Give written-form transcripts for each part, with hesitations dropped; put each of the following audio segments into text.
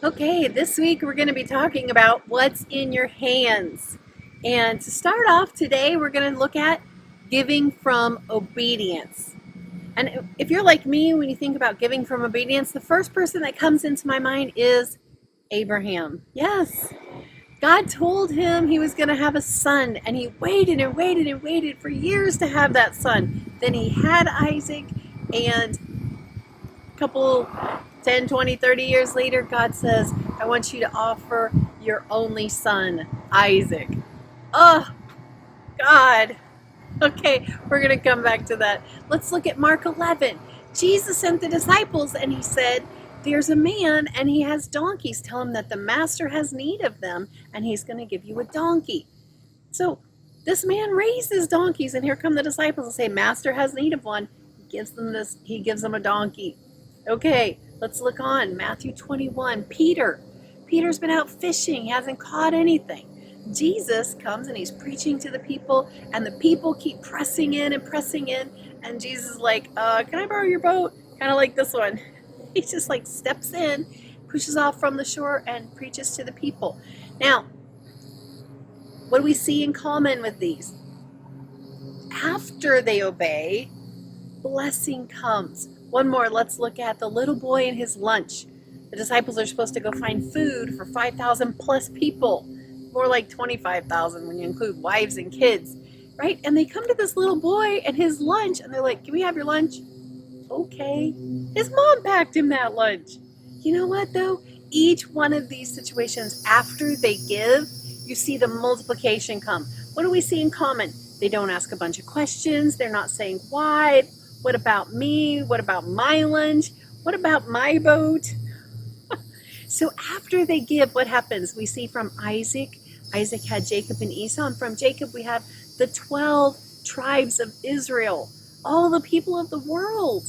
Okay, this week we're going to be talking about what's in your hands. And to start off today, we're going to look at giving from obedience. And if you're like me, when you think about giving from obedience, the first person that comes into my mind is Abraham. Yes, God told him he was going to have a son, and he waited and waited and waited for years to have that son. Then he had Isaac, and a couple 10, 20, 30 years later, God says, I want you to offer your only son, Isaac. Oh, God. Okay, we're going to come back to that. Let's look at Mark 11. Jesus sent the disciples and he said, there's a man and he has donkeys. Tell him that the master has need of them and he's going to give you a donkey. So this man raises donkeys, and here come the disciples and say, Master has need of one. He gives them a donkey. Okay, let's look on. Matthew 21. Peter's been out fishing. He hasn't caught anything. Jesus comes and he's preaching to the people, and the people keep pressing in and pressing in. And Jesus is like, can I borrow your boat? Kind of like this one. He just like steps in, pushes off from the shore, and preaches to the people. Now, what do we see in common with these? After they obey, blessing comes. One more, let's look at the little boy and his lunch. The disciples are supposed to go find food for 5,000 plus people. More like 25,000 when you include wives and kids, right? And they come to this little boy and his lunch, and they're like, can we have your lunch? Okay. His mom packed him that lunch. You know what, though? Each one of these situations, after they give, you see the multiplication come. What do we see in common? They don't ask a bunch of questions. They're not saying, why? What about me? What about my lunch? What about my boat? So after they give, what happens? We see from Isaac. Isaac had Jacob and Esau. And from Jacob, we have the 12 tribes of Israel. All the people of the world.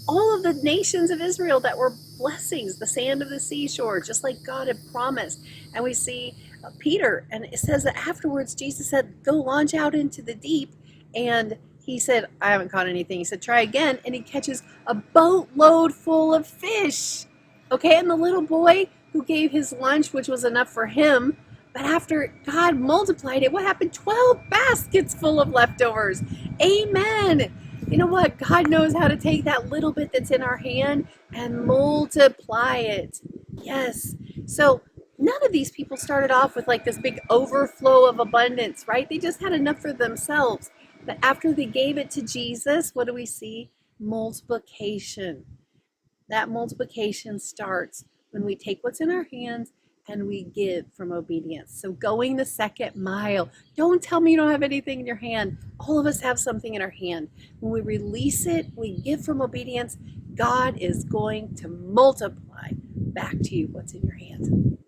All of the nations of Israel that were blessings, the sand of the seashore, just like God had promised. And we see Peter, and it says that afterwards Jesus said, go launch out into the deep. And he said, I haven't caught anything. He said, try again. And he catches a boatload full of fish. Okay, and the little boy who gave his lunch, which was enough for him, but after God multiplied it, what happened? 12 baskets full of leftovers. Amen. You know what? God knows how to take that little bit that's in our hand and multiply it. Yes. So none of these people started off with like this big overflow of abundance, right? They just had enough for themselves. But after they gave it to Jesus, what do we see? Multiplication. That multiplication starts when we take what's in our hands and we give from obedience. So going the second mile. Don't tell me you don't have anything in your hand. All of us have something in our hand. When we release it, we give from obedience, God is going to multiply back to you what's in your hand.